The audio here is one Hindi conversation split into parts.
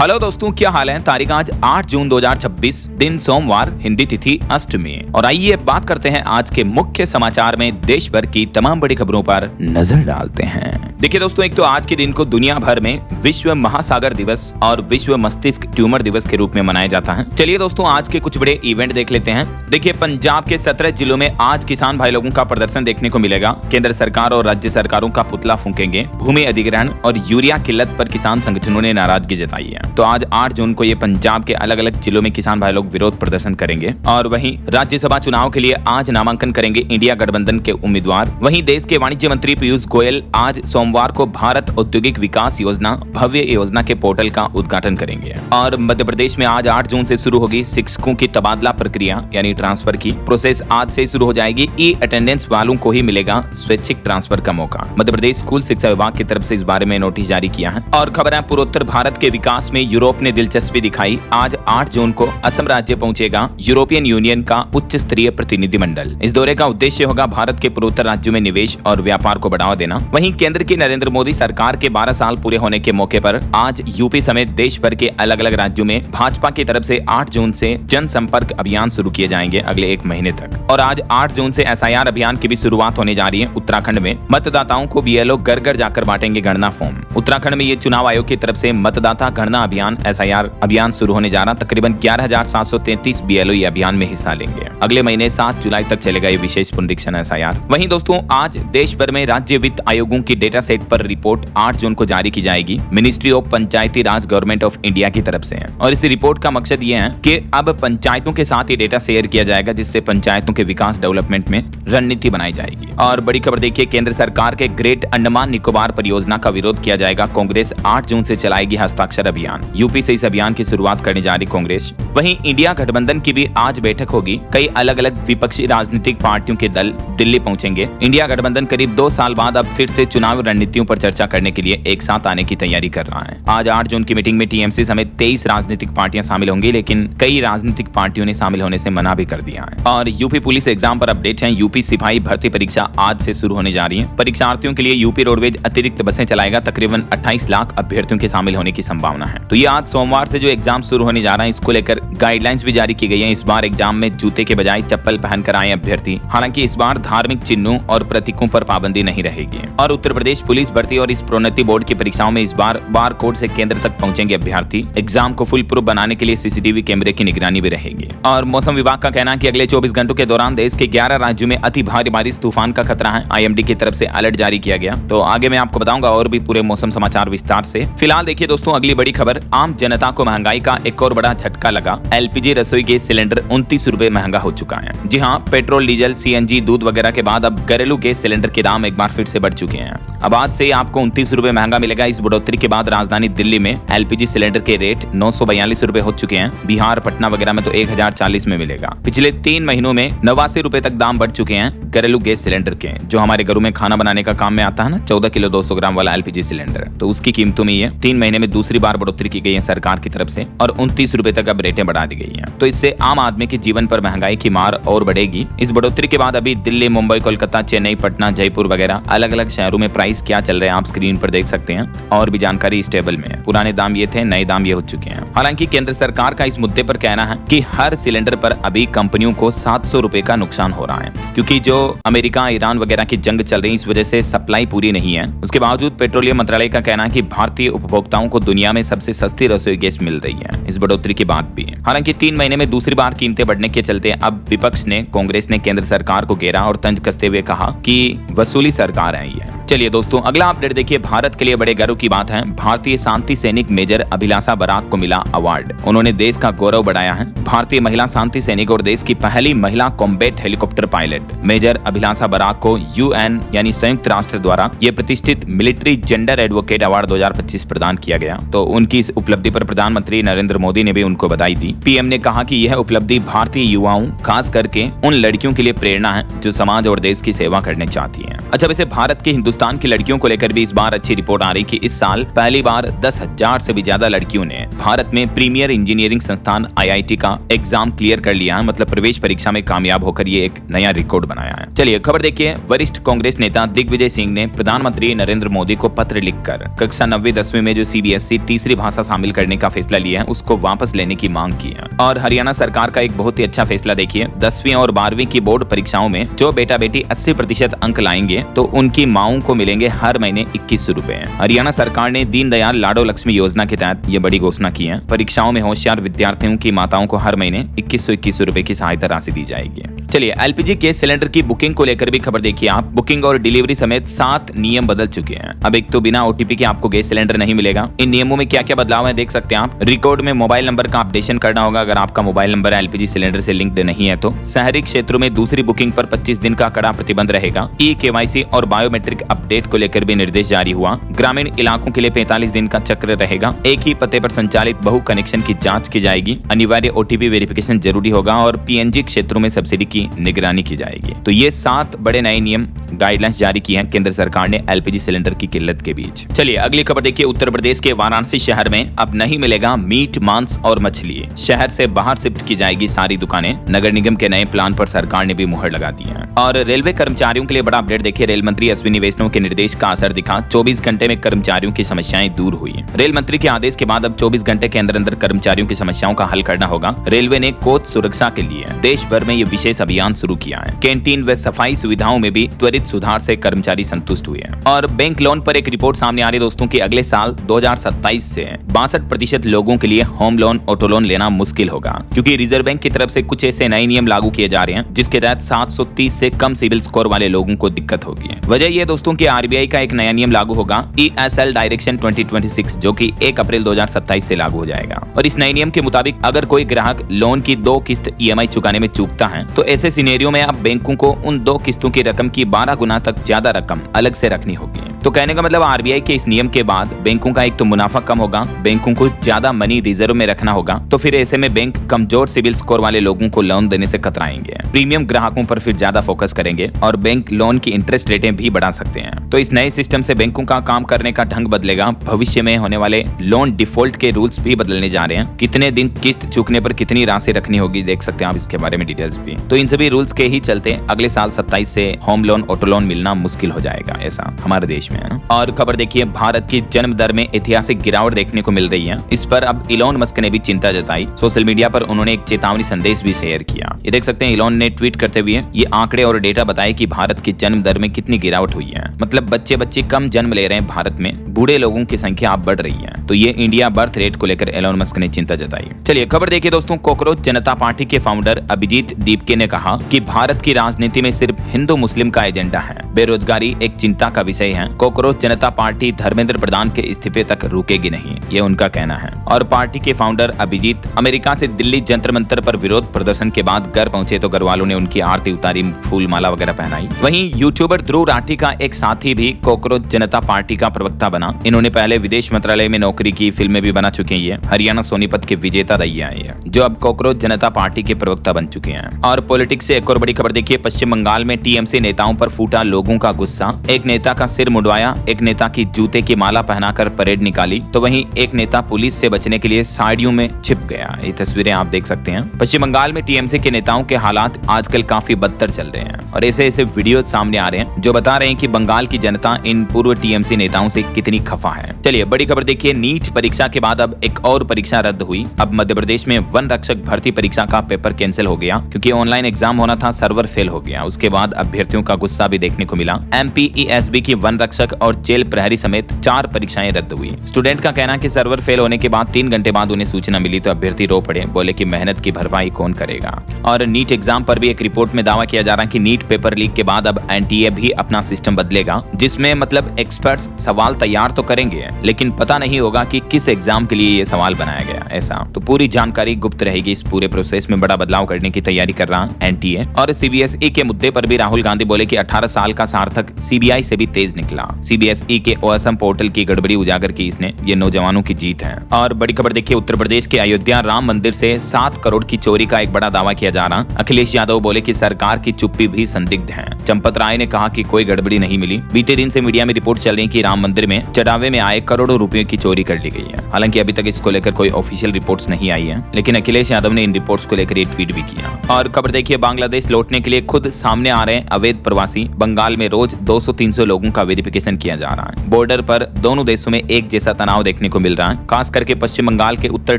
हेलो दोस्तों, क्या हाल है। तारीख आज 8 जून 2026, दिन सोमवार, हिंदी तिथि अष्टमी। और आइए बात करते हैं आज के मुख्य समाचार में देश भर की तमाम बड़ी खबरों पर नजर डालते हैं। देखिए दोस्तों, एक तो आज के दिन को दुनिया भर में विश्व महासागर दिवस और विश्व मस्तिष्क ट्यूमर दिवस के रूप में मनाया जाता है। चलिए दोस्तों, आज के कुछ बड़े इवेंट देख लेते हैं। देखिए, पंजाब के 17 जिलों में आज किसान भाई लोगों का प्रदर्शन देखने को मिलेगा। केंद्र सरकार और राज्य सरकारों का पुतला फूंकेंगे। भूमि अधिग्रहण और यूरिया किल्लत पर किसान संगठनों ने नाराजगी जताई है। तो आज 8 जून को ये पंजाब के अलग अलग जिलों में किसान भाई लोग विरोध प्रदर्शन करेंगे। और वहीं राज्यसभा चुनाव के लिए आज नामांकन करेंगे इंडिया गठबंधन के उम्मीदवार। वहीं देश के वाणिज्य मंत्री पीयूष गोयल आज सोमवार को भारत औद्योगिक विकास योजना भव्य योजना के पोर्टल का उद्घाटन करेंगे। और मध्य प्रदेश में आज 8 जून से शुरू होगी शिक्षकों की तबादला प्रक्रिया यानी ट्रांसफर की प्रोसेस आज से शुरू हो जाएगी। ई अटेंडेंस वालों को ही मिलेगा स्वैच्छिक ट्रांसफर का मौका। मध्य प्रदेश स्कूल शिक्षा विभाग की तरफ से इस बारे में नोटिस जारी किया है। और खबर है, पूर्वोत्तर भारत के विकास में यूरोप ने दिलचस्पी दिखाई। आज 8 जून को असम राज्य पहुंचेगा यूरोपियन यूनियन का उच्च स्तरीय प्रतिनिधिमंडल। इस दौरे का उद्देश्य होगा भारत के पूर्वोत्तर राज्यों में निवेश और व्यापार को बढ़ावा देना। वहीं केंद्र की नरेंद्र मोदी सरकार के 12 साल पूरे होने के मौके पर आज यूपी समेत देश भर के अलग अलग राज्यों में भाजपा की तरफ से 8 जून से जनसंपर्क अभियान शुरू किए जाएंगे अगले 1 महीने तक। और आज 8 जून से SIR अभियान की भी शुरुआत होने जा रही है। उत्तराखंड में मतदाताओं को BLO घर घर जाकर बांटेंगे गणना फॉर्म। उत्तराखंड में ये चुनाव आयोग की तरफ से मतदाता गणना अभियान SIR अभियान शुरू होने जा रहा। तकरीबन 11,733 BLO ये अभियान में हिस्सा लेंगे। अगले महीने 7 जुलाई तक चलेगा ये विशेष पुनरीक्षण SIR। वहीं दोस्तों, आज देश भर में राज्य वित्त आयोगों की डेटा सेट पर रिपोर्ट 8 जून को जारी की जाएगी। Ministry of Panchayati Raj government of India की तरफ से है। और इस रिपोर्ट का मकसद ये है कि अब पंचायतों के साथ ये डेटा शेयर किया जाएगा, जिससे पंचायतों के विकास डेवलपमेंट में रणनीति बनाई जाएगी। और बड़ी खबर देखिए, केंद्र सरकार के ग्रेट अंडमान निकोबार परियोजना का विरोध किया जाएगा। कांग्रेस 8 जून से चलाएगी हस्ताक्षर अभियान। यूपी से इस अभियान की शुरुआत करने जा रही कांग्रेस। वहीं इंडिया गठबंधन की भी आज बैठक होगी। कई अलग अलग विपक्षी राजनीतिक पार्टियों के दल दिल्ली पहुंचेंगे। इंडिया गठबंधन करीब 2 साल बाद अब फिर से चुनाव रणनीतियों पर चर्चा करने के लिए एक साथ आने की तैयारी कर रहा है। आज 8 जून की मीटिंग में TMC समेत 23 राजनीतिक पार्टियां शामिल होंगी, लेकिन कई राजनीतिक पार्टियों ने शामिल होने से मना भी कर दिया है। और यूपी पुलिस एग्जाम पर अपडेट है। यूपी सिपाही भर्ती परीक्षा आज से शुरू होने जा रही है। परीक्षार्थियों के लिए यूपी रोडवेज अतिरिक्त बसें चलाएगा। तकरीबन 28 लाख अभ्यर्थियों के शामिल होने की संभावना है। तो ये आज सोमवार से जो एग्जाम शुरू होने जा रहा है, इसको लेकर गाइडलाइंस भी जारी की गई है। इस बार एग्जाम में जूते के बजाय चप्पल पहनकर आए अभ्यर्थी। हालांकि इस बार धार्मिक चिन्हों और प्रतीकों पर पाबंदी नहीं रहेगी। और उत्तर प्रदेश पुलिस भर्ती और इस प्रोन्नति बोर्ड की परीक्षाओं में इस बार बार कोड से केंद्र तक पहुंचेंगे अभ्यर्थी। एग्जाम को फुल प्रूफ बनाने के लिए CCTV कैमरे की निगरानी भी रहेगी। और मौसम विभाग का कहना है कि अगले 24 घंटों के दौरान देश के 11 राज्यों में अति भारी बारिश तूफान का खतरा है। IMD की तरफ से अलर्ट जारी किया गया। तो आगे मैं आपको बताऊंगा और भी पूरे मौसम समाचार विस्तार से। फिलहाल देखिए दोस्तों, अगली बड़ी खबर, आम जनता को महंगाई का एक और बड़ा झटका लगा। LPG रसोई गैस सिलेंडर 29 रुपए महंगा हो चुका है। जी हाँ, पेट्रोल, डीजल, CNG, दूध वगैरह के बाद अब घरेलू गैस सिलेंडर के दाम एक बार फिर से बढ़ चुके हैं। अब आज से आपको 29 रुपए महंगा मिलेगा। इस बढ़ोतरी के बाद राजधानी दिल्ली में LPG सिलेंडर के रेट 942 रुपए हो चुके हैं। बिहार, पटना वगैरह में तो 1040 में मिलेगा। पिछले 3 महीनों में 89 रुपए तक दाम बढ़ चुके हैं घरेलू गैस सिलेंडर के। जो हमारे घरों में खाना बनाने का काम में आता है ना, 14 किलो 200 ग्राम वाला LPG सिलेंडर, तो उसकी कीमतों में ये 3 महीने में दूसरी बार बढ़ोतरी की गई है सरकार की तरफ से। और 29 रुपए तक अब रेटें बढ़ा दी गई हैं। तो इससे आम आदमी के जीवन पर महंगाई की मार और बढ़ेगी। इस बढ़ोतरी के बाद अभी दिल्ली, मुंबई, कोलकाता, चेन्नई, पटना, जयपुर वगैरह अलग अलग शहरों में प्राइस क्या चल रहे हैं आप स्क्रीन पर देख सकते हैं। और भी जानकारी इस टेबल में है। पुराने दाम ये थे, नए दाम ये हो चुके हैं। हालांकि केंद्र सरकार का इस मुद्दे पर कहना है कि हर सिलेंडर पर अभी कंपनियों को 700 रुपए का नुकसान हो रहा है, क्योंकि जो अमेरिका, ईरान वगैरह की जंग चल रही है, इस वजह से सप्लाई पूरी नहीं है। उसके बावजूद पेट्रोलियम मंत्रालय का कहना है कि भारतीय उपभोक्ताओं को दुनिया में सबसे सस्ती रसोई गैस मिल रही है इस बढ़ोतरी के बाद भी। हालांकि 3 महीने में दूसरी बार कीमतें बढ़ने के चलते अब विपक्ष ने, कांग्रेस ने केंद्र सरकार को घेरा और तंज कसते हुए कहा कि वसूली सरकार है ये। चलिए दोस्तों, अगला अपडेट देखिए। भारत के लिए बड़े गर्व की बात है, भारतीय शांति सैनिक मेजर अभिलाषा बराक को मिला अवार्ड। उन्होंने देश का गौरव बढ़ाया है। भारतीय महिला शांति सैनिक और देश की पहली महिला कॉम्बैट हेलीकॉप्टर पायलट मेजर अभिलाषा बराक को UN यानी संयुक्त राष्ट्र द्वारा ये प्रतिष्ठित मिलिट्री जेंडर एडवोकेट अवार्ड 2025 प्रदान किया गया। तो उनकी इस उपलब्धि पर प्रधानमंत्री नरेंद्र मोदी ने भी उनको बधाई दी। PM ने कहा कि यह उपलब्धि भारतीय युवाओं, खास करके उन लड़कियों के लिए प्रेरणा है जो समाज और देश की सेवा करने चाहती हैं। अच्छा, वैसे भारत के हिंदुस्तान की लड़कियों को लेकर भी इस बार अच्छी रिपोर्ट आ रही कि इस साल पहली बार 10,000 से भी ज्यादा लड़कियों ने भारत में प्रीमियर इंजीनियरिंग संस्थान IIT का एग्जाम क्लियर कर लिया है, मतलब प्रवेश परीक्षा में कामयाब होकर ये एक नया रिकॉर्ड बनाया है। चलिए खबर देखिए, वरिष्ठ कांग्रेस नेता दिग्विजय सिंह ने प्रधानमंत्री नरेंद्र मोदी को पत्र लिखकर कक्षा 9वीं-10वीं में जो CBSE तीसरी भाषा शामिल करने का फैसला लिया है उसको वापस लेने की मांग की है। और हरियाणा सरकार का एक बहुत ही अच्छा फैसला देखिए, 10वीं और 12वीं की बोर्ड परीक्षाओं में जो बेटा बेटी 80% अंक लाएंगे तो उनकी माओं को मिलेंगे हर महीने 2100 रुपए। हरियाणा सरकार ने दीनदयाल लाडो लक्ष्मी योजना के तहत ये बड़ी घोषणा की है। परीक्षाओं में होशियार विद्यार्थियों की माताओं को हर महीने 2121 रुपए की सहायता राशि दी जाएगी। चलिए LPG गैस सिलेंडर की बुकिंग को लेकर भी खबर देखिए आप। बुकिंग और डिलीवरी समेत 7 नियम बदल चुके हैं। अब एक तो बिना OTP के आपको गैस सिलेंडर नहीं मिलेगा। इन नियमों में क्या क्या बदलाव है देख सकते हैं आप। रिकॉर्ड में मोबाइल नंबर का अपडेशन करना होगा अगर आपका मोबाइल नंबर LPG सिलेंडर से लिंक्ड नहीं है तो। शहरी क्षेत्रों में दूसरी बुकिंग पर 25 दिन का कड़ा प्रतिबंध रहेगा। KYC और बायोमेट्रिक अपडेट को लेकर भी निर्देश जारी हुआ। ग्रामीण इलाकों के लिए 45 दिन का चक्र रहेगा। एक ही पते पर संचालित बहु कनेक्शन की जांच की जाएगी। अनिवार्य OTP वेरिफिकेशन जरूरी होगा और PNG क्षेत्रों में सब्सिडी की निगरानी की जाएगी। तो ये 7 बड़े नए नियम गाइडलाइंस जारी की हैं केंद्र सरकार ने LPG सिलेंडर की किल्लत के बीच। चलिए अगली खबर देखिए, उत्तर प्रदेश के वाराणसी शहर में अब नहीं मिलेगा मीट, मांस और मछली। शहर से बाहर शिफ्ट की जाएगी सारी दुकानें। नगर निगम के नए प्लान पर सरकार ने भी मुहर लगा दी है। और रेलवे कर्मचारियों के लिए बड़ा अपडेट देखिए, रेल मंत्री अश्विनी वैष्णव के निर्देश का असर दिखा। 24 घंटे में कर्मचारियों की समस्याएं दूर हुई। रेल मंत्री के आदेश के बाद अब 24 घंटे के अंदर अंदर कर्मचारियों की समस्याओं का हल करना होगा। रेलवे ने कोच सुरक्षा के लिए देश भर में ये विशेष अभियान शुरू किया है। कैंटीन व सफाई सुविधाओं में भी त्वरित सुधार से कर्मचारी संतुष्ट हुए हैं। और बैंक लोन पर एक रिपोर्ट सामने आ रही है दोस्तों की अगले साल 2027 से 62% लोगों के लिए होम लोन, ऑटो लोन लेना मुश्किल होगा, क्योंकि रिजर्व बैंक की तरफ से कुछ ऐसे नए नियम लागू किए जा रहे हैं जिसके तहत 730 से कम सिविल स्कोर वाले लोगों को दिक्कत होगी। वजह यह दोस्तों की RBI का एक नया नियम लागू होगा, ESL डायरेक्शन 2026, जो कि 1 अप्रैल 2027 से लागू हो जाएगा। और इस नए नियम के मुताबिक अगर कोई ग्राहक लोन की 2 किस्त EMI चुकाने में चूकता है तो ऐसे सिनेरियो में अब बैंकों को उन 2 किस्तों की रकम की 12 गुना तक ज्यादा रकम अलग से रखनी होगी। तो कहने का मतलब RBI के इस नियम के बाद बैंकों का एक तो मुनाफा कम होगा, बैंकों को ज्यादा मनी रिजर्व में रखना होगा, तो फिर ऐसे में बैंक कमजोर सिविल स्कोर वाले लोगों को लोन देने से कतराएंगे। प्रीमियम ग्राहकों पर फिर ज्यादा फोकस करेंगे और बैंक लोन की इंटरेस्ट रेटें भी बढ़ा सकते हैं। तो इस नए सिस्टम से बैंकों का काम करने का ढंग बदलेगा। भविष्य में होने वाले लोन डिफॉल्ट के रूल्स भी बदलने जा रहे हैं। कितने दिन किस्त चूकने पर कितनी राशि रखनी होगी देख सकते हैं आप इसके बारे में डिटेल्स भी। तो इन सभी रूल्स के ही चलते अगले साल 27 से होम लोन, ऑटो लोन मिलना मुश्किल हो जाएगा, ऐसा हमारे देश में है ना। और खबर देखिए, भारत की जन्म दर में ऐतिहासिक गिरावट देखने को मिल रही है। इस पर अब इलॉन मस्क ने भी चिंता जताई। सोशल मीडिया पर उन्होंने एक चेतावनी संदेश भी शेयर किया। ये देख सकते हैं, इलॉन ने ट्वीट करते हुए ये आंकड़े और डेटा बताए कि भारत की जन्म दर में कितनी गिरावट हुई है। मतलब बच्चे कम जन्म ले रहे हैं भारत में, बूढ़े लोगों की संख्या अब बढ़ रही है। तो ये इंडिया बर्थ रेट को लेकर इलॉन मस्क ने चिंता जताई। चलिए खबर देखिए दोस्तों, कॉकरोच जनता पार्टी के फाउंडर अभिजीत दीपके ने कहा कि भारत की राजनीति में सिर्फ हिंदू मुस्लिम का एजेंडा है। बेरोजगारी एक चिंता का विषय है। कॉकरोच जनता पार्टी धर्मेंद्र प्रधान के इस्तीफे तक रुकेगी नहीं, ये उनका कहना है। और पार्टी के फाउंडर अभिजीत अमेरिका से दिल्ली जंतर मंतर पर विरोध प्रदर्शन के बाद घर पहुंचे तो घर वालों ने उनकी आरती उतारी, फूल माला वगैरह पहनाई। वहीं यूट्यूबर ध्रुव राठी का एक साथी भी कॉकरोच जनता पार्टी का प्रवक्ता बना। इन्होंने पहले विदेश मंत्रालय में नौकरी की, फिल्में भी बना चुके हैं। हरियाणा सोनीपत के विजेता रही है जो अब कॉकरोच जनता पार्टी के प्रवक्ता बन चुके हैं। और पॉलिटिक्स से एक और बड़ी खबर देखिए, पश्चिम बंगाल में TMC नेताओं पर फूटा लोगों का गुस्सा। एक नेता का सिर मुंडवाया, एक नेता की जूते की माला पहनाकर परेड निकाली, तो वहीं एक नेता पुलिस से बचने के लिए साड़ियों में छिप गया। ये तस्वीरें आप देख सकते हैं। पश्चिम बंगाल में TMC के नेताओं के हालात आजकल काफी बदतर चल रहे हैं और ऐसे ऐसे वीडियो सामने आ रहे हैं जो बता रहे हैं कि बंगाल की जनता इन पूर्व TMC नेताओं से कितनी खफा है। चलिए बड़ी खबर देखिए, नीट परीक्षा के बाद अब एक और परीक्षा रद्द हुई। अब मध्य प्रदेश में वन रक्षक भर्ती परीक्षा का पेपर कैंसिल हो गया क्योंकि ऑनलाइन एग्जाम होना था, सर्वर फेल हो गया। उसके बाद अभ्यर्थियों का गुस्सा भी देखने को मिला। MPESB की वन रक्षक और जेल प्रहरी समेत 4 परीक्षाएं रद्द हुई। स्टूडेंट का कहना है कि सर्वर फेल होने के बाद 3 घंटे बाद उन्हें सूचना मिली तो अभ्यर्थी रो पड़े, बोले कि मेहनत की भरपाई कौन करेगा। और नीट एग्जाम पर भी एक रिपोर्ट में दावा किया जा रहा है कि नीट पेपर लीक के बाद अब NTA भी अपना सिस्टम बदलेगा, जिसमें मतलब एक्सपर्ट्स सवाल तैयार तो करेंगे लेकिन पता नहीं होगा कि किस एग्जाम के लिए ये सवाल बनाया गया। ऐसा तो पूरी जानकारी गुप्त रहेगी। इस पूरे प्रोसेस में बड़ा बदलाव करने की तैयारी कर रहा NTA। और CBSE के मुद्दे पर भी राहुल गांधी बोले कि 18 साल का सार्थक CBI से भी तेज निकला। CBSE के OSM पोर्टल की गड़बड़ी उजागर की इसने, ये नौजवानों की जीत है। और बड़ी खबर देखिए, उत्तर प्रदेश के अयोध्या राम मंदिर से 7 करोड़ की चोरी का एक बड़ा दावा किया जा रहा। अखिलेश यादव बोले कि सरकार की चुप्पी भी संदिग्ध है। चंपत राय ने कहा कि कोई गड़बड़ी नहीं मिली। बीते दिन से मीडिया में रिपोर्ट चल रही है कि राम मंदिर में चढ़ावे में आए करोड़ों रुपयों की चोरी कर ली गई है। हालांकि हालांकि अभी तक इसको लेकर कोई ऑफिशियल रिपोर्ट्स नहीं आई है, लेकिन अखिलेश यादव ने इन रिपोर्ट्स को लेकर ये ट्वीट भी किया। और खबर देखिए, बांग्लादेश लौटने के लिए खुद सामने आ रहे हैं अवैध प्रवासी। बंगाल में रोज 200-300 लोगों का वेरिफिकेशन किया जा रहा है। बॉर्डर पर दोनों देशों में एक जैसा तनाव देखने को मिल रहा है। खास करके पश्चिम बंगाल के उत्तर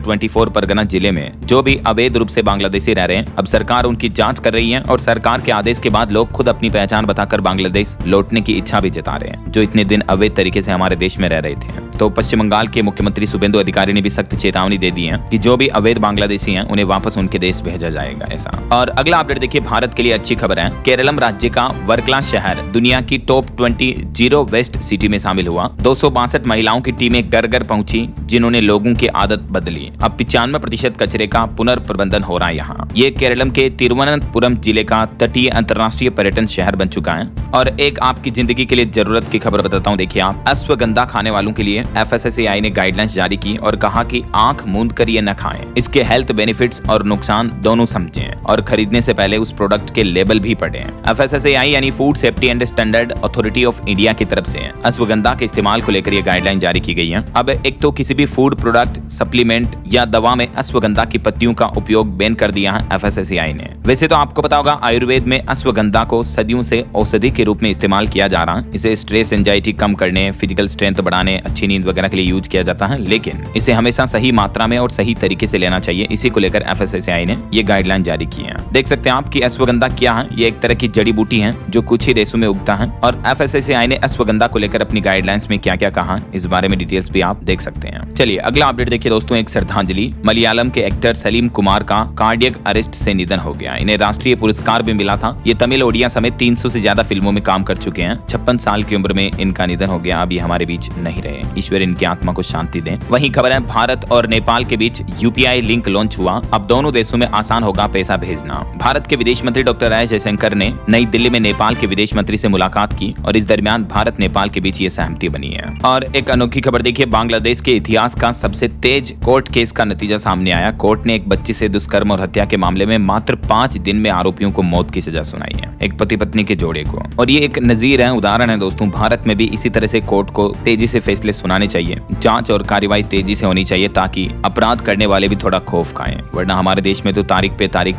24 परगना जिले में जो भी अवैध रूप से बांग्लादेशी रह रहे हैं, अब सरकार उनकी जांच कर रही है और सरकार के आदेश के बाद लोग खुद अपनी पहचान बताकर बांग्लादेश लौटने की इच्छा भी जता रहे हैं, जो इतने दिन अवैध तरीके से हमारे देश में रह रहे थे। तो पश्चिम बंगाल के मुख्यमंत्री शुभेंदु अधिकारी ने भी सख्त चेतावनी दे दी है कि जो भी अवैध बांग्लादेशी हैं उन्हें वापस उनके देश भेजा जाएगा ऐसा। और अगला अपडेट देखिए, भारत के लिए अच्छी खबर है। केरलम राज्य का वर्कला शहर दुनिया की टॉप 20 जीरो वेस्ट सिटी में शामिल हुआ। 262 महिलाओं की टीमें घर घर पहुंची, जिन्होंने लोगों की आदत बदली। अब 95% कचरे का पुनर्प्रबंधन हो रहा है यहाँ। ये केरलम के तिरुवनंतपुरम जिले का तटीय अंतर्राष्ट्रीय पर्यटन शहर बन चुका है। और एक आपकी जिंदगी के लिए जरूरत की खबर बताता हूँ। देखिए आप, अश्वगंधा खाने वालों के लिए FSSAI ने गाइडलाइंस जारी की और कहा कि आंख मूंद कर ये न खाएं। इसके हेल्थ बेनिफिट्स और नुकसान दोनों समझें और खरीदने से पहले उस प्रोडक्ट के लेबल भी पढ़ें। FSSAI यानी food safety and standard authority of India की तरफ से अश्वगंधा के इस्तेमाल को लेकर ये गाइडलाइन जारी की गई है। अब एक तो किसी भी फूड प्रोडक्ट, सप्लीमेंट या दवा में अश्वगंधा की पत्तियों का उपयोग बैन कर दिया है FSSAI ने। वैसे तो आपको पता होगा, आयुर्वेद में अश्वगंधा को सदियों से औषधि के रूप में इस्तेमाल किया जा रहा है। इसे स्ट्रेस, एंजाइटी कम करने, फिजिकल स्ट्रेंथ बढ़ाने, अच्छी नींद वगैरह के लिए यूज किया जाता है, लेकिन इसे हमेशा सही मात्रा में और सही तरीके से लेना चाहिए। इसी को लेकर FSSAI ने ये गाइडलाइन जारी की है। देख सकते हैं आप कि अश्वगंधा क्या है। ये एक तरह की जड़ी बूटी है जो कुछ ही देशों में उगता है। और FSSAI ने अश्वगंधा को लेकर अपनी गाइडलाइंस में क्या क्या कहा, इस बारे में डिटेल्स भी आप देख सकते हैं। चलिए अगला अपडेट देखिए दोस्तों, एक श्रद्धांजलि। मलयालम के एक्टर सलीम कुमार का कार्डियक अरेस्ट से निधन हो गया। इन्हें राष्ट्रीय पुरस्कार भी मिला था। ये तमिल, ओडिया समेत 300 से ज्यादा फिल्मों में काम कर चुके हैं। 56 साल की उम्र में इनका निधन हो गया। अब ये हमारे बीच नहीं रहे, ईश्वर इनकी आत्मा को शांति दें। वहीं खबर है, भारत और नेपाल के बीच UPI लिंक लॉन्च हुआ। अब दोनों देशों में आसान होगा पैसा भेजना। भारत के विदेश मंत्री डॉक्टर एस जयशंकर ने नई दिल्ली में नेपाल के विदेश मंत्री से मुलाकात की और इस दरमियान भारत नेपाल के बीच ये सहमति बनी है। और एक अनोखी खबर देखिए, बांग्लादेश के इतिहास का सबसे तेज कोर्ट केस का नतीजा सामने आया। कोर्ट ने एक बच्ची से दुष्कर्म और हत्या के मामले में मात्र 5 दिन में आरोपियों को मौत की सजा सुनाई है, एक पति पत्नी के जोड़े को। और ये एक नजीर है, उदाहरण है दोस्तों। भारत में भी इसी तरह से कोर्ट को तेजी से फैसले सुनाने चाहिए। जांच और कार्रवाई तेजी से होनी चाहिए ताकि अपराध करने वाले भी थोड़ा खौफ खाएं, वरना हमारे देश में तो तारीख पे तारीख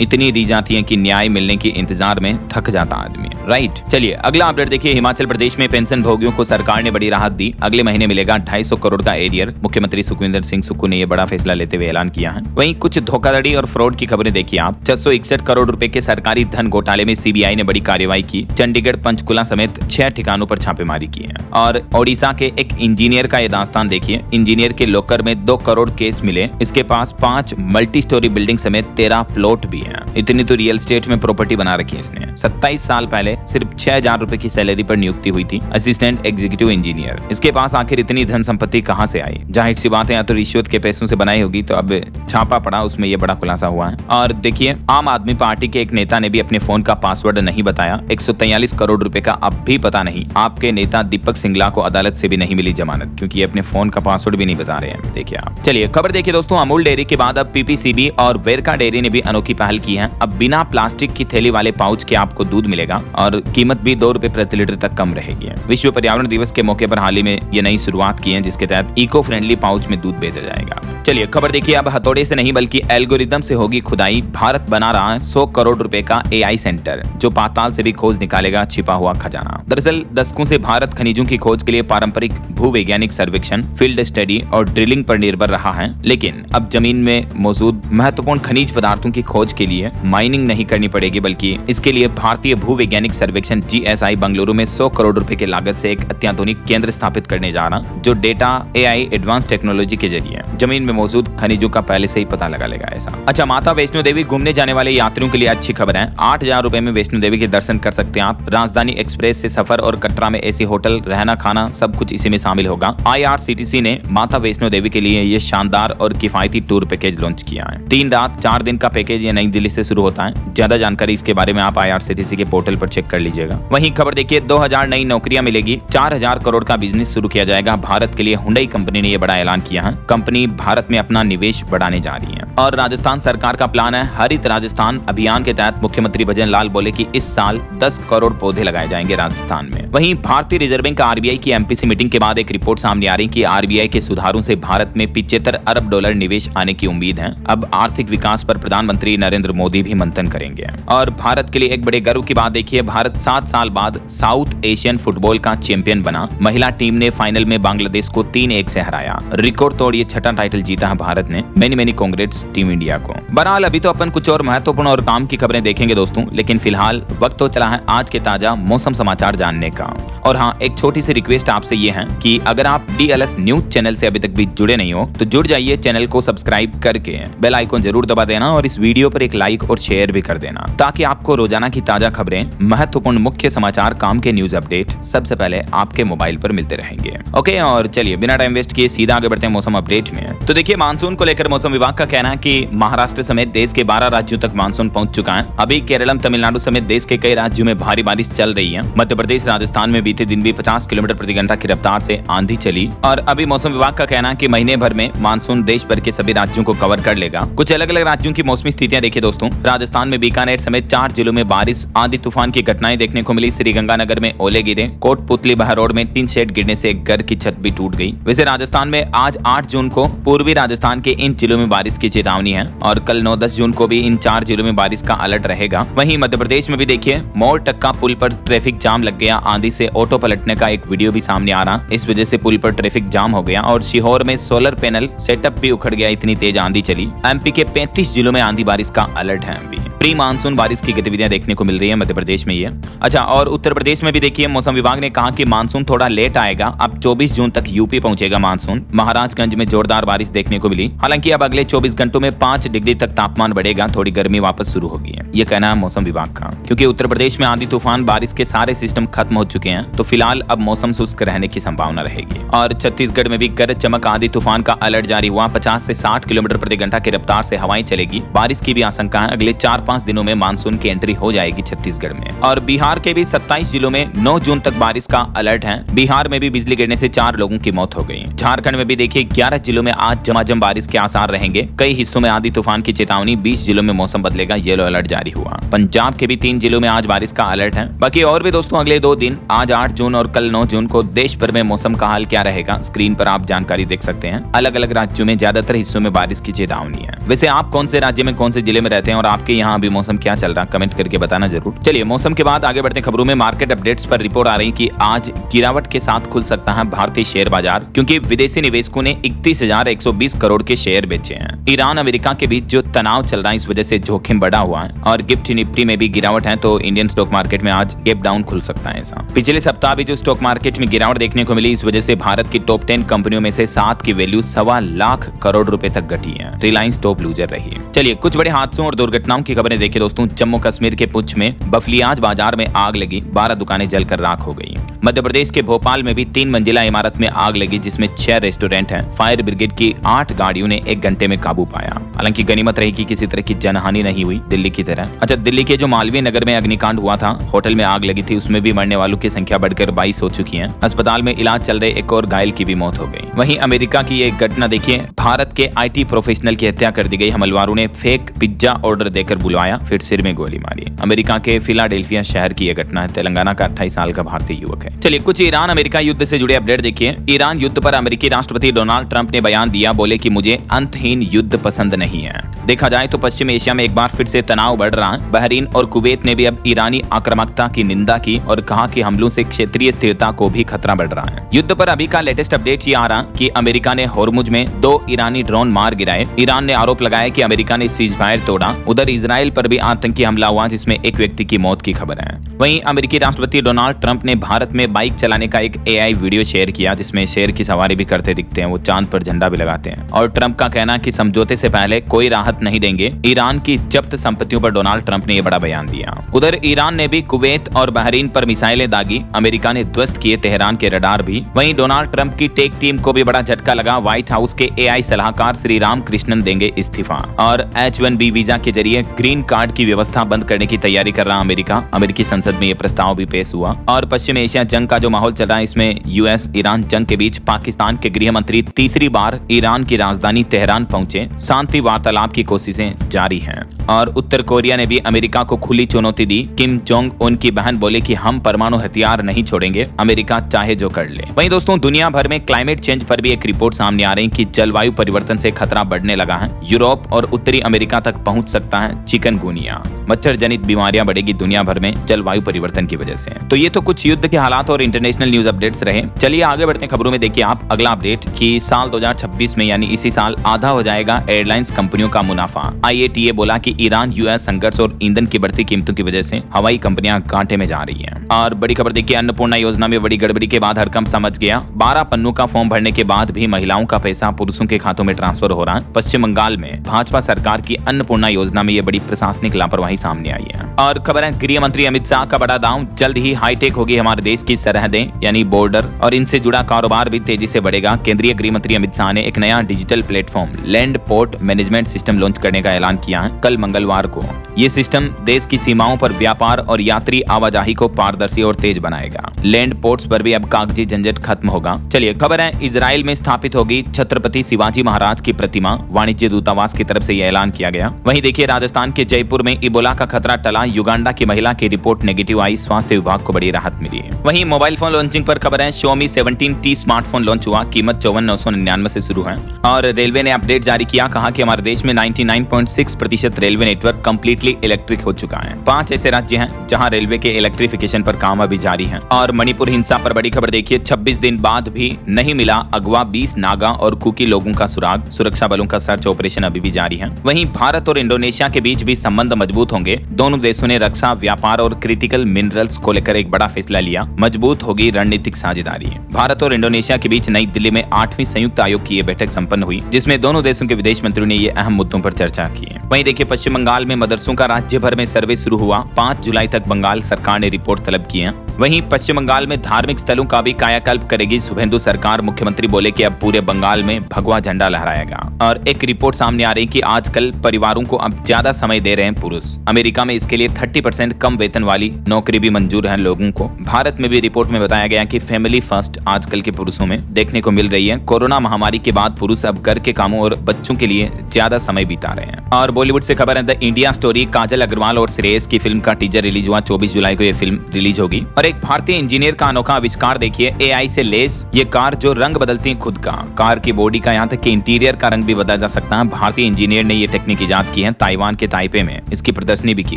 इतनी दी जाती है कि न्याय मिलने के इंतजार में थक जाता आदमी, राइट। चलिए अगला अपडेट देखिए, हिमाचल प्रदेश में पेंशन भोगियों को सरकार ने बड़ी राहत दी। अगले महीने मिलेगा 250 करोड़ का एरियर। मुख्यमंत्री सुखविंदर सिंह सुक्खू ने यह बड़ा फैसला लेते हुए ऐलान किया है। वहीं कुछ धोखाधड़ी और फ्रॉड की खबरें देखिए आप। 661 करोड़ रुपए के सरकारी धन घोटाले में CBI ने बड़ी कार्रवाई की। चंडीगढ़, पंचकुला समेत 6 ठिकानों पर छापेमारी की है। और ओडिशा के एक इंजीनियर का यह दास्तान देखिए। इंजीनियर के लॉकर में 2 करोड़ केस मिले। इसके पास 5 मल्टी स्टोरी बिल्डिंग समेत 13 प्लॉट भी हैं। इतनी तो रियल एस्टेट में प्रॉपर्टी बना रखी है इसने। 27 साल पहले सिर्फ 6000 रुपए की सैलरी पर नियुक्ति हुई थी, असिस्टेंट एग्जीक्यूटिव इंजीनियर। इसके पास आखिर इतनी धन संपत्ति कहां से आई? जाहिर सी बात है, या तो रिश्वत के पैसों से बनाई होगी। तो अब छापा पड़ा, उसमें यह बड़ा खुलासा हुआ है। और देखिए, आम आदमी पार्टी के एक नेता ने भी अपने फोन का पासवर्ड नहीं बताया। 143 करोड़ रुपए का अब भी पता नहीं। आपके नेता दीपक सिंगला को अदालत से भी नहीं मिली जमानत, क्योंकि ये अपने फोन का पासवर्ड भी नहीं बता रहे हैं। देखिए आप। चलिए खबर देखिए दोस्तों, अमूल डेयरी के बाद अब PPCB और वेरका डेयरी ने भी अनोखी पहल की है। अब बिना प्लास्टिक की थैली वाले पाउच के आपको दूध मिलेगा और कीमत भी 2 रुपए प्रति लीटर तक कम रहेगी। विश्व पर्यावरण दिवस के मौके पर हाल ही में ये नई शुरुआत की है, जिसके तहत इको फ्रेंडली पाउच में दूध बेचा जाएगा। चलिए खबर देखिए, अब हथौड़े से नहीं बल्कि एल्गोरिदम से होगी खुदाई। भारत बना रहा है 100 करोड़ रुपए का AI सेंटर, जो पाताल से भी खोज निकालेगा छिपा हुआ खजाना। दरअसल दशकों से भारत खनिजों की खोज के लिए पारंपरिक भूवैज्ञानिक सर्वेक्षण, फील्ड स्टडी और ड्रिलिंग पर निर्भर रहा है। लेकिन अब जमीन में मौजूद महत्वपूर्ण खनिज पदार्थों की खोज के लिए माइनिंग नहीं करनी पड़ेगी, बल्कि इसके लिए भारतीय भूवैज्ञानिक सर्वेक्षण GSI बंगलुरु में 100 करोड़ रुपए की लागत से एक अत्याधुनिक केंद्र स्थापित करने जा रहा, जो डेटा AI एडवांस टेक्नोलॉजी के जरिए जमीन में मौजूद खनिजों का पहले से ही पता लगा लेगा ऐसा। अच्छा, माता वैष्णो देवी घूमने जाने वाले यात्रियों के लिए अच्छी खबर है। 8000 रुपए में वैष्णो देवी के दर्शन कर सकते हैं आप। राजधानी एक्सप्रेस से सफर और कटरा में AC होटल, रहना खाना सब कुछ इसी में शामिल होगा। IRCTC ने माता वैष्णो देवी के लिए ये शानदार और किफायती टूर पैकेज लॉन्च किया है। 3 रात 4 दिन का पैकेज ये नई दिल्ली से शुरू होता है। ज्यादा जानकारी इसके बारे में आप IRCTC के पोर्टल पर चेक कर लीजिएगा। वहीं खबर देखिए, 2000 नई नौकरियां मिलेगी। 4000 करोड़ का बिजनेस शुरू किया जाएगा। भारत के लिए हुंडई कंपनी ने यह बड़ा ऐलान किया है। कंपनी भारत में अपना निवेश बढ़ाने जा रही है। और राजस्थान सरकार का प्लान है हरित राजस्थान अभियान के तहत मुख्यमंत्री भजन लाल बोले कि इस साल 10 करोड़ पौधे लगाए जाएंगे राजस्थान में। वहीं भारतीय रिजर्व बैंक आरबीआई की एमपीसी मीटिंग के बाद एक रिपोर्ट सामने आ रही कि आरबीआई के सुधारों से भारत में 75 अरब डॉलर निवेश आने की उम्मीद है। अब आर्थिक विकास पर प्रधानमंत्री नरेंद्र मोदी भी मंथन करेंगे। और भारत के लिए एक बड़े गर्व की बात देखिए, भारत 7 साल बाद साउथ एशियन फुटबॉल का चैंपियन बना। महिला टीम ने फाइनल में बांग्लादेश को 3-1 से हराया। रिकॉर्ड तोड़ ये 6वां टाइटल जीता है भारत ने। मेनी कांग्रेट्स टीम इंडिया को। बहरहाल अभी तो अपन कुछ और महत्वपूर्ण और काम की खबरें देखेंगे दोस्तों, लेकिन फिलहाल वक्त तो चला है आज के ताजा मौसम समाचार जानने का। और हाँ, एक छोटी सी रिक्वेस्ट आपसे ये है कि अगर आप डीएलएस न्यूज चैनल से अभी तक भी जुड़े नहीं हो तो जुड़ जाइए, चैनल को सब्सक्राइब करके बेल आइकन जरूर दबा देना और इस वीडियो पर एक लाइक और शेयर भी कर देना, ताकि आपको रोजाना की ताजा खबरें, महत्वपूर्ण मुख्य समाचार, काम के न्यूज अपडेट सबसे पहले आपके मोबाइल पर मिलते रहेंगे। ओके, और चलिए बिना टाइम वेस्ट किए सीधा आगे बढ़ते हैं मौसम अपडेट में। तो देखिए, मानसून को लेकर मौसम विभाग का कहना है कि महाराष्ट्र समेत देश के 12 राज्यों तक मानसून पहुंच चुका है। अभी केरलम, तमिलनाडु समेत देश के कई राज्यों में भारी बारिश चल रही है। मध्य प्रदेश, राजस्थान में बीते दिन भी 50 किलोमीटर प्रति घंटा की रफ्तार से आंधी चली। और अभी मौसम विभाग का कहना है कि महीने भर में मानसून देश भर के सभी राज्यों को कवर कर लेगा। कुछ अलग अलग राज्यों की मौसमी स्थितियां देखिए दोस्तों। राजस्थान में बीकानेर समेत 4 जिलों में बारिश, आंधी तूफान की घटनाएं देखने को मिली। श्रीगंगानगर में ओले गिरे। कोटपुतली बहार रोड में टीन शेड गिरने से एक घर की छत भी टूट गई। वैसे राजस्थान में आज 8 जून को पूर्वी राजस्थान के इन जिलों में बारिश की चेतावनी है और कल 9-10 जून को भी इन 4 जिलों में बारिश का अलर्ट रहेगा। वहीं मध्य प्रदेश में भी देखिए, मोर टक्का पुल पर ट्रैफिक जाम लग गया। आंधी से ऑटो पलटने का एक वीडियो भी सामने आ रहा। इस वजह से पुल पर ट्रैफिक जाम हो गया। और सीहोर में सोलर पैनल सेटअप भी उखड़ गया, इतनी तेज आंधी चली। एमपी के 35 जिलों में आंधी बारिश का अलर्ट है। अभी प्री मानसून बारिश की गतिविधियां देखने को मिल रही है मध्य प्रदेश में ये। अच्छा, और उत्तर प्रदेश में भी देखिए, मौसम विभाग ने कहा कि मानसून थोड़ा लेट आएगा। अब 24 जून तक यूपी पहुंचेगा मानसून। महाराजगंज में जोरदार बारिश देखने को मिली। हालांकि अब अगले 24 घंटों में 5 डिग्री तक तापमान बढ़ेगा, थोड़ी गर्मी वापस शुरू होगी, ये कहना है मौसम विभाग का। क्योंकि उत्तर प्रदेश में आंधी तूफान बारिश के सारे सिस्टम खत्म हो चुके हैं, तो फिलहाल अब मौसम शुष्क रहने की संभावना रहेगी। और छत्तीसगढ़ में भी गरज चमक आंधी तूफान का अलर्ट जारी हुआ। 50 से 60 किलोमीटर प्रति घंटा की रफ्तार से हवाएं चलेगी। बारिश की भी आशंका है। अगले 4-5 दिनों में मानसून की एंट्री हो जाएगी छत्तीसगढ़ में। और बिहार के भी 27 जिलों में 9 जून तक बारिश का अलर्ट है। बिहार में भी बिजली गिरने से 4 लोगों की मौत हो गई। झारखंड में भी देखिए, 11 जिलों में आज झमाझम बारिश के आसार रहेंगे। कई हिस्सों में आंधी तूफान की चेतावनी। 20 जिलों में मौसम बदलेगा, येलो अलर्ट जारी हुआ। पंजाब के भी 3 जिलों में आज बारिश का अलर्ट है। बाकी और भी दोस्तों अगले 2 दिन, आज 8 जून और कल 9 जून को देश भर में मौसम का हाल क्या रहेगा, स्क्रीन पर आप जानकारी देख सकते हैं। अलग अलग राज्यों में ज्यादातर हिस्सों में बारिश की चेतावनी है। वैसे आप कौन से राज्य में, कौन से जिले में रहते हैं और आपके यहाँ अभी मौसम क्या चल रहा, कमेंट करके बताना जरूर। चलिए, मौसम के बाद आगे बढ़ते खबरों में। मार्केट अपडेट्स पर रिपोर्ट आ रही कि आज गिरावट के साथ खुल सकता है भारतीय शेयर बाजार, क्योंकि विदेशी निवेशकों ने 31,120 करोड़ के शेयर बेचे हैं। ईरान अमेरिका के बीच जो तनाव चल रहा है, इस वजह से जोखिम बढ़ा हुआ है। और गिफ्ट निफ्टी में भी गिरावट है, तो इंडियन स्टॉक मार्केट में आज गैप डाउन खुल सकता है। ऐसा पिछले सप्ताह भी जो स्टॉक मार्केट में गिरावट देखने को मिली, इस वजह से भारत की टॉप 10 कंपनियों में से 7 की वैल्यू 1.25 लाख करोड़ रुपए तक घटी है। रिलायंस टॉप लूजर रही। चलिए, कुछ बड़े हादसों और दुर्घटनाओं की खबरें देखिए दोस्तों। जम्मू कश्मीर के पुंछ में बफलियाज बाजार में आग लगी, 12 दुकानें जलकर राख हो गई। मध्य प्रदेश के भोपाल में भी 3 मंजिला इमारत में आग लगी, जिसमें 6 रेस्टोरेंट हैं। फायर ब्रिगेड की 8 गाड़ियों ने 1 घंटे में काबू पाया। हालांकि गनीमत रही कि किसी तरह की जनहानि नहीं हुई, दिल्ली की तरह। अच्छा, दिल्ली के जो मालवीय नगर में अग्निकांड हुआ था, होटल में आग लगी थी, उसमें भी मरने वालों की संख्या बढ़कर 22 हो चुकी है। अस्पताल में इलाज चल रहे एक और घायल की भी मौत हो गई। वहीं अमेरिका की एक घटना देखिए, भारत के IT प्रोफेशनल की हत्या कर दी गई। हमलवारों ने फेक पिज्जा ऑर्डर देकर बुलवाया, फिर सिर में गोली मारी। अमेरिका के फिलाडेल्फिया शहर की यह घटना है। तेलंगाना का 28 साल का भारतीय युवक है। चलिए, कुछ ईरान अमेरिका युद्ध से जुड़े अपडेट देखिए। ईरान युद्ध पर अमेरिकी राष्ट्रपति डोनाल्ड ट्रंप ने बयान दिया, बोले कि मुझे अंतहीन युद्ध पसंद नहीं है। देखा जाए तो पश्चिम एशिया में एक बार फिर से तनाव बढ़ रहा है। बहरीन और कुवैत ने भी अब ईरानी आक्रामकता की निंदा की और कहा कि हमलों से क्षेत्रीय स्थिरता को भी खतरा बढ़ रहा है। युद्ध पर अभी का लेटेस्ट अपडेट ये आ रहा कि अमेरिका ने होर्मुज में 2 ईरानी ड्रोन मार गिराए। ईरान ने आरोप लगाया कि अमेरिका ने सीज फायर तोड़ा। उधर इजराइल पर भी आतंकी हमला हुआ, जिसमें एक व्यक्ति की मौत की खबर है। वहीं अमेरिकी राष्ट्रपति डोनाल्ड ट्रंप ने भारत में बाइक चलाने का एक AI वीडियो शेयर किया, जिसमें शेर की सवारी भी करते दिखते हैं। वो चांद पर झंडा भी लगाते हैं। और ट्रंप का कहना कि समझौते से पहले कोई राहत नहीं देंगे। ईरान की जब्त संपत्तियों पर डोनाल्ड ट्रंप ने यह बड़ा बयान दिया। उधर ईरान ने भी कुवैत और बहरीन पर मिसाइलें दागी। अमेरिका ने ध्वस्त किए तेहरान के रडार भी। वहीं डोनाल्ड ट्रंप की टेक टीम को भी बड़ा झटका लगा। व्हाइट हाउस के AI सलाहकार श्री राम कृष्णन देंगे इस्तीफा। और H1B वीजा के जरिए ग्रीन कार्ड की व्यवस्था बंद करने की तैयारी कर रहा अमेरिका। अमेरिकी संसद में यह प्रस्ताव भी पेश हुआ। और पश्चिम एशिया जंग का जो माहौल चल रहा है, इसमें यूएस ईरान जंग के बीच पाकिस्तान के गृह मंत्री तीसरी बार ईरान की राजधानी तेहरान पहुंचे। शांति वार्तालाप की कोशिशें जारी हैं और उत्तर कोरिया ने भी अमेरिका को खुली चुनौती दी। किम जोंग उन की बहन बोले कि हम परमाणु हथियार नहीं छोड़ेंगे, अमेरिका चाहे जो कर ले। वहीं दोस्तों, दुनिया भर में क्लाइमेट चेंज पर भी एक रिपोर्ट सामने आ रही है कि जलवायु परिवर्तन से खतरा बढ़ने लगा है। यूरोप और उत्तरी अमेरिका तक पहुंच सकता है चिकनगुनिया। मच्छर जनित बीमारियां बढ़ेगी दुनिया भर में जलवायु परिवर्तन की वजह से। तो ये तो कुछ युद्ध के हालात और इंटरनेशनल न्यूज अपडेट्स रहे। चलिए आगे बढ़ते हैं खबरों में। देखिए आप अगला अपडेट कि साल 2026 में यानी इसी साल आधा हो जाएगा एयरलाइंस कंपनियों का मुनाफा। IATA बोला कि ईरान यूएस संघर्ष और ईंधन की बढ़ती कीमतों की वजह से हवाई कंपनियां घाटे में जा रही हैं। और बड़ी खबर देखिए, अन्नपूर्णा योजना में बड़ी गड़बड़ी के बाद हरकंप समझ गया। 12 पन्नों का फॉर्म भरने के बाद भी महिलाओं का पैसा पुरुषों के खातों में ट्रांसफर हो रहा है। पश्चिम बंगाल में भाजपा सरकार की अन्नपूर्णा योजना में यह बड़ी प्रशासनिक लापरवाही सामने आई है। और खबर है, गृह मंत्री अमित शाह का बड़ा दांव, जल्द ही हाईटेक होगी हमारे देश की सरहदें यानी बॉर्डर और इनसे जुड़ा कारोबार भी तेजी से बढ़ेगा। केंद्रीय गृह मंत्री अमित शाह ने एक नया digital platform land port management system launch करने का ऐलान किया है कल मंगलवार को। ये सिस्टम देश की सीमाओं पर व्यापार और यात्री आवाजाही को पारदर्शी और तेज बनाएगा। लैंड पोर्ट्स पर भी अब कागजी झंझट खत्म होगा। चलिए खबर है, इजराइल में स्थापित होगी छत्रपति शिवाजी महाराज की प्रतिमा। वाणिज्य दूतावास की तरफ से यह ऐलान किया गया। वहीं देखिए, राजस्थान के जयपुर में इबोला का खतरा टला। युगांडा की महिला की रिपोर्ट नेगेटिव आई। स्वास्थ्य विभाग को बड़ी राहत मिली। वहीं मोबाइल फोन लॉन्चिंग पर खबर है, Xiaomi 17T स्मार्टफोन लॉन्च हुआ। कीमत 54,999 से शुरू है। और रेलवे ने अपडेट जारी किया, कहा कि हमारे देश में 99.6% रेलवे नेटवर्क कंप्लीटली इलेक्ट्रिक हो चुका है। 5 ऐसे राज्य हैं जहां रेलवे के इलेक्ट्रिफिकेशन पर काम अभी जारी है। और मणिपुर हिंसा पर बड़ी खबर देखिए, 26 दिन बाद भी नहीं मिला अगवा 20 नागा और कुकी लोगों का सुराग। सुरक्षा बलों का सर्च ऑपरेशन अभी भी जारी है। वहीं भारत और इंडोनेशिया के बीच भी संबंध मजबूत होंगे। दोनों देशों ने रक्षा, व्यापार और क्रिटिकल मिनरल्स को लेकर एक बड़ा फैसला लिया। मजबूत होगी रणनीतिक साझेदारी। भारत और इंडोनेशिया के बीच नई दिल्ली में 8वीं संयुक्त आयोग की यह बैठक संपन्न हुई, जिसमें दोनों देशों के विदेश मंत्रियों ने ये अहम मुद्दों पर चर्चा की। वहीं देखिए, पश्चिम बंगाल में मदरसों का राज्य भर में सर्वे शुरू हुआ। 5 जुलाई तक बंगाल सरकार ने रिपोर्ट तलब की है। वहीं पश्चिम बंगाल में धार्मिक स्थलों का भी कायाकल्प करेगी शुभेंदु सरकार। मुख्यमंत्री बोले कि अब पूरे बंगाल में भगवा झंडा लहराएगा। और एक रिपोर्ट सामने आ रही कि आजकल परिवारों को अब ज्यादा समय दे रहे हैं पुरुष। अमेरिका में इसके लिए 30% कम वेतन वाली नौकरी भी मंजूर है लोगों को। भारत में भी रिपोर्ट में बताया गया कि फैमिली फर्स्ट आजकल के पुरुषों में देखने को मिल रही है। कोरोना महामारी के बाद पुरुष अब घर के कामों और बच्चों के लिए ज्यादा समय बिता रहे हैं। और बॉलीवुड से खबर है, द इंडिया स्टोरी काजल अग्रवाल और श्रेयस की फिल्म का टीजर रिलीज हुआ। 24 जुलाई को यह फिल्म रिलीज होगी। और एक भारतीय इंजीनियर का अनोखा आविष्कार देखिए, AI से लेस ये कार जो रंग बदलती है खुद का। कार की बॉडी का यहाँ तक कि इंटीरियर का रंग भी बदला जा सकता है। भारतीय इंजीनियर ने ये टेक्निक इजाद की है। ताइवान के ताइपे में इसकी प्रदर्शनी भी की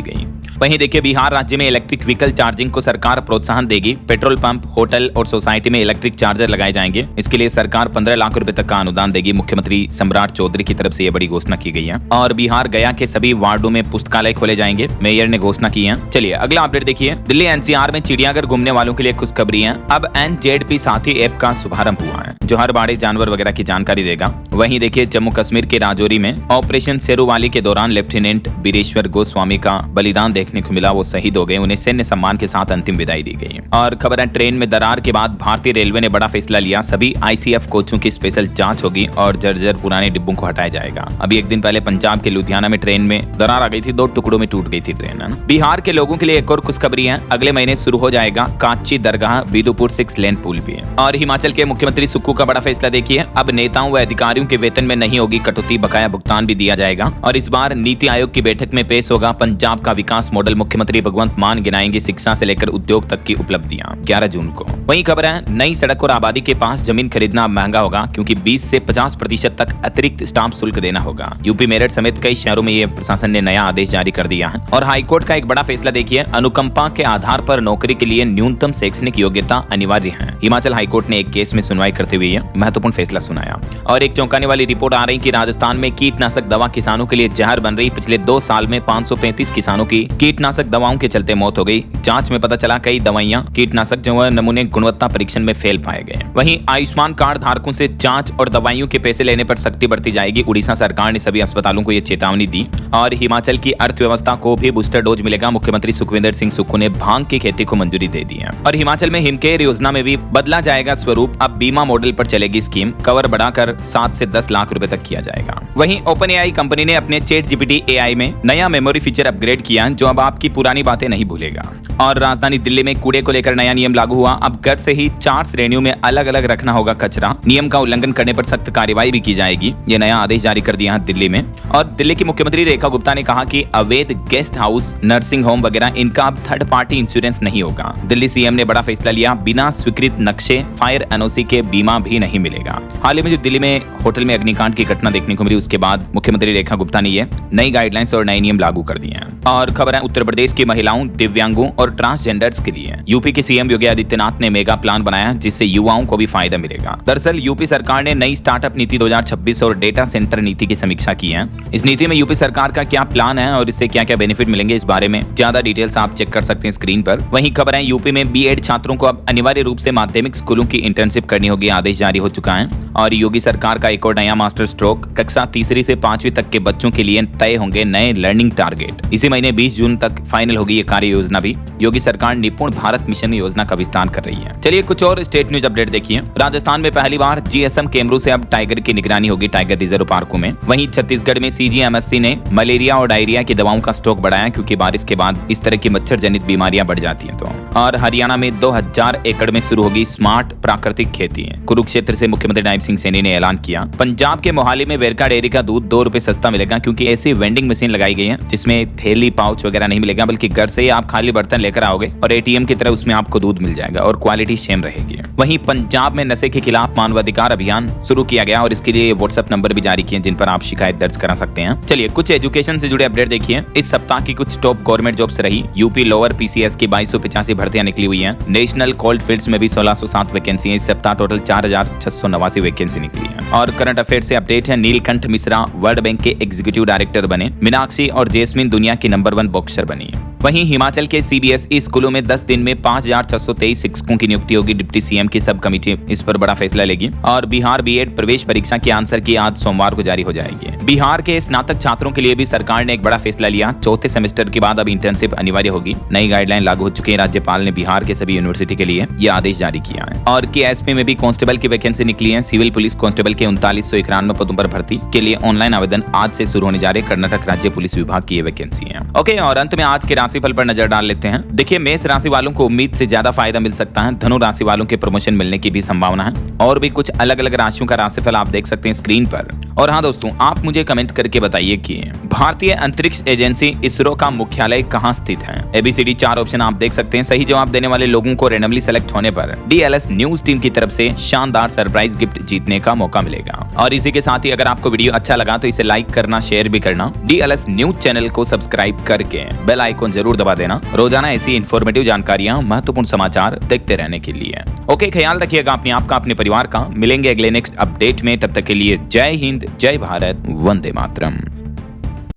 गई। वहीं देखिए, बिहार राज्य में इलेक्ट्रिक व्हीकल चार्जिंग को सरकार प्रोत्साहन देगी। पेट्रोल पंप, होटल और सोसाइटी में इलेक्ट्रिक चार्जर लगाए जाएंगे। इसके लिए सरकार 15 लाख रुपए तक का अनुदान देगी। मुख्यमंत्री सम्राट चौधरी की तरफ से यह बड़ी घोषणा की गई है। और बिहार गया के सभी वार्डों में पुस्तकालय खोले जाएंगे, मेयर ने घोषणा की है। चलिए अगला अपडेट देखिए, दिल्ली NCR में चिड़ियाघर घूमने वालों के लिए खुशखबरी है। अब NZP साथी ऐप का शुभारंभ हुआ है, जो हर बाड़े जानवर वगैरह की जानकारी देगा। वहीं देखिए, जम्मू कश्मीर के राजौरी में ऑपरेशन शेरूवाली के दौरान लेफ्टिनेंट बीरेश्वर गोस्वामी का बलिदान देखने को मिला। वो शहीद हो गए, उन्हें सैन्य सम्मान के साथ अंतिम विदाई दी गई। और खबर है, ट्रेन में दरार के बाद भारतीय रेलवे ने बड़ा फैसला लिया। सभी ICF कोचों की स्पेशल जांच होगी और जर्जर पुराने डिब्बों को हटाया जाएगा। अभी एक दिन पहले पंजाब के लुधियाना में ट्रेन में दरार आ गई थी, 2 टुकड़ों में टूट गई थी ट्रेन, है ना। बिहार के लोगों के लिए एक और खुशखबरी है, अगले महीने शुरू हो जाएगा काची दरगाह बिदुपुर 6 लेन पुल भी है। और हिमाचल के मुख्यमंत्री सुक्खू का बड़ा फैसला देखिए, अब नेताओं व अधिकारियों के वेतन में नहीं होगी कटौती, बकाया भुगतान भी दिया जाएगा। और इस बार नीति आयोग की बैठक में पेश होगा पंजाब का विकास मॉडल। मुख्यमंत्री भगवंत मान गिनाएंगे शिक्षा से लेकर उद्योग तक की उपलब्धियां 11 जून को। वहीं खबर है, नई सड़क और आबादी के पास जमीन खरीदना महंगा होगा, क्योंकि 20 से 50% तक अतिरिक्त स्टाम्प शुल्क देना होगा। यूपी मेरठ समेत कई शहरों में ये प्रशासन ने नया आदेश जारी कर दिया है। और हाईकोर्ट का एक बड़ा फैसला देखिए, अनुकंपा के आधार पर नौकरी के लिए न्यूनतम शैक्षणिक योग्यता अनिवार्य है। हिमाचल हाईकोर्ट ने एक केस में सुनवाई करते हुए महत्वपूर्ण फैसला सुनाया। और एक चौंकाने वाली रिपोर्ट आ रही कि राजस्थान में कीटनाशक दवा किसानों के लिए जहर बन रही। पिछले 2 साल में 535 किसानों की कीटनाशक दवाओं के चलते मौत हो गई। जांच में पता चला कई दवाइयां कीटनाशक जो है नमूने गुणवत्ता परीक्षण में फेल पाए गए। वहीं आयुष्मान कार्ड धारकों से जांच और दवाइयों के पैसे लेने पर सख्ती बढ़ती जाएगी। उड़ीसा सरकार ने सभी अस्पतालों को यह चेतावनी दी। और हिमाचल की अर्थव्यवस्था को भी बूस्टर डोज मिलेगा। मुख्यमंत्री सुखविंदर सिंह सुक्खू ने भांग की खेती को मंजूरी मंजूरी दे दी है। और हिमाचल में हिमकेयर योजना में भी बदला जाएगा स्वरूप, अब बीमा मॉडल पर चलेगी स्कीम, कवर बढ़ाकर 7 से 10 लाख रुपए तक किया जाएगा। वहीं ओपन एआई कंपनी ने अपने ChatGPT AI में नया मेमोरी फीचर अपग्रेड किया जो अब आपकी पुरानी बातें नहीं भूलेगा। और राजधानी दिल्ली में कूड़े को लेकर नया नियम लागू हुआ, अब घर से ही 4 श्रेणियों में अलग अलग रखना होगा कचरा, नियम का उल्लंघन करने पर सख्त कार्रवाई भी की जाएगी। ये नया आदेश जारी कर दिया है दिल्ली में। और दिल्ली की मुख्यमंत्री रेखा गुप्ता ने कहा कि अवैध गेस्ट हाउस, नर्सिंग होम वगैरह इनका अब थर्ड पार्टी इंश्योरेंस नहीं होगा। दिल्ली सीएम ने बड़ा फैसला लिया, बिना स्वीकृत नक्शे, फायर एनओसी के बीमा भी नहीं मिलेगा। हाल ही में जो दिल्ली में होटल में अग्निकांड की घटना देखने को मिली, उसके बाद मुख्यमंत्री रेखा गुप्ता ने ये नई गाइडलाइंस और नए नियम लागू कर दिए हैं। और खबर है उत्तर प्रदेश की महिलाओं, दिव्यांगों और ट्रांसजेंडर्स के लिए यूपी के सीएम योगी आदित्यनाथ ने मेगा प्लान बनाया जिससे युवाओं को भी फायदा मिलेगा। दरअसल यूपी सरकार ने नई स्टार्टअप नीति 2026 और डेटा सेंटर नीति की समीक्षा की है। इस नीति में यूपी सरकार का क्या प्लान है और इससे क्या क्या बेनिफिट मिलेंगे, इस बारे में ज्यादा डिटेल्स आप चेक कर सकते हैं स्क्रीन पर। वहीं खबर है यूपी में बीएड छात्रों को अब अनिवार्य रूप से माध्यमिक स्कूलों की इंटर्नशिप करनी होगी, आदेश जारी हो चुका है। और योगी सरकार का एक और नया मास्टर स्ट्रोक, कक्षा तीसरी से 5वीं तक के बच्चों के लिए तय होंगे नए लर्निंग टारगेट। इसी महीने 20 जून तक फाइनल होगी ये कार्य योजना भी। योगी सरकार निपुण भारत मिशन योजना का विस्तार कर रही है। चलिए कुछ और स्टेट न्यूज अपडेट देखिए। राजस्थान में पहली बार GSM कैमरों से अब टाइगर की निगरानी होगी टाइगर रिजर्व पार्कों में। वहीं छत्तीसगढ़ में CGMSC ने मलेरिया और डायरिया की दवाओं का स्टॉक बढ़ाया क्योंकि बारिश के बाद इस तरह की मच्छर जनित बीमारियां बढ़ जाती हैं। तो और हरियाणा में 2000 एकड़ में शुरू होगी स्मार्ट प्राकृतिक खेती। कुरुक्षेत्र से मुख्यमंत्री नायब सिंह सैनी ने ऐलान किया। पंजाब के मोहाली में वेरका डेयरी का दूध 2 रुपए सस्ता मिलेगा क्योंकि ऐसी वेंडिंग मशीन लगाई गई है जिसमें थैली पाउच वगैरह नहीं मिलेगा, बल्कि घर से ही आप खाली बर्तन लेकर आओगे और ATM की तरह उसमें आपको दूध मिल जाएगा और क्वालिटी सेम रहेगी। वहीं पंजाब में नशे के खिलाफ मानवाधिकार अभियान शुरू किया गया और इसके लिए WhatsApp नंबर भी जारी किए जिन पर आप शिकायत दर्ज करा सकते हैं। चलिए कुछ एजुकेशन से जुड़े अपडेट देखिए। इस सप्ताह की कुछ टॉप गवर्नमेंट जॉब्स रही। यूपी लोअर PCS की 2285 भर्तियां निकली हुई हैं। नेशनल कोल्ड फील्ड्स में भी 1607 वैकेंसी है। इस सप्ताह टोटल 4689 वैकेंसी निकली है। और करंट अफेयर से अपडेट है, नीलकंठ मिश्रा वर्ल्ड बैंक के एग्जीक्यूटिव डायरेक्टर बने। मीनाक्षी और जेस्मिन दुनिया की नंबर 1 बॉक्सर बनी है। वहीं हिमाचल के CBSE स्कूलों में 10 दिन में 5623 शिक्षकों की नियुक्ति होगी। डिप्टी CM की सब कमेटी इस पर बड़ा फैसला लेगी। और बिहार B.Ed प्रवेश परीक्षा की आंसर की आज सोमवार को जारी हो जाएगी। बिहार के स्नातक छात्रों के लिए भी सरकार ने एक बड़ा फैसला लिया। चौथे सेमेस्टर के बाद अब इंटर्नशिप अनिवार्य होगी। नई गाइडलाइन लागू हो चुकी है। राज्यपाल ने बिहार के सभी यूनिवर्सिटी के लिए यह आदेश जारी किया है। और KSP में भी कांस्टेबल की वैकेंसी निकली है। सिविल पुलिस कांस्टेबल के 3991 पदों पर भर्ती के लिए ऑनलाइन आवेदन आज से शुरू होने जा रहे। कर्नाटक राज्य पुलिस विभाग की वैकेंसी है। ओके, और अंत में आज के राशिफल पर नजर डाल लेते हैं। देखिए, मेष राशि वालों को उम्मीद से ज्यादा फायदा मिल सकता है। धनु राशि वालों के प्रमोशन मिलने की भी संभावना है। और भी कुछ अलग अलग राशियों का राशिफल आप देख सकते हैं स्क्रीन पर। और हाँ दोस्तों, आप मुझे कमेंट करके बताइए कि भारतीय अंतरिक्ष एजेंसी ISRO का मुख्यालय कहाँ स्थित है। ABCD 4 ऑप्शन आप देख सकते हैं। सही जवाब देने वाले लोगों को रैंडमली सेलेक्ट होने पर DLS न्यूज टीम की तरफ से शानदार सरप्राइज गिफ्ट जीतने का मौका मिलेगा। और इसी के साथ ही अगर आपको वीडियो अच्छा लगा तो इसे लाइक करना, शेयर भी करना। DLS न्यूज चैनल को सब्सक्राइब करके बेल आइकन जरूर दबा देना रोजाना ऐसी इंफॉर्मेटिव जानकारियां, महत्वपूर्ण समाचार देखते रहने के लिए। ओके, ख्याल रखिएगा अपने आप का, अपने परिवार का। मिलेंगे अगले नेक्स्ट अपडेट में। तब तक के लिए जय हिंद, जय भारत, वंदे मातरम।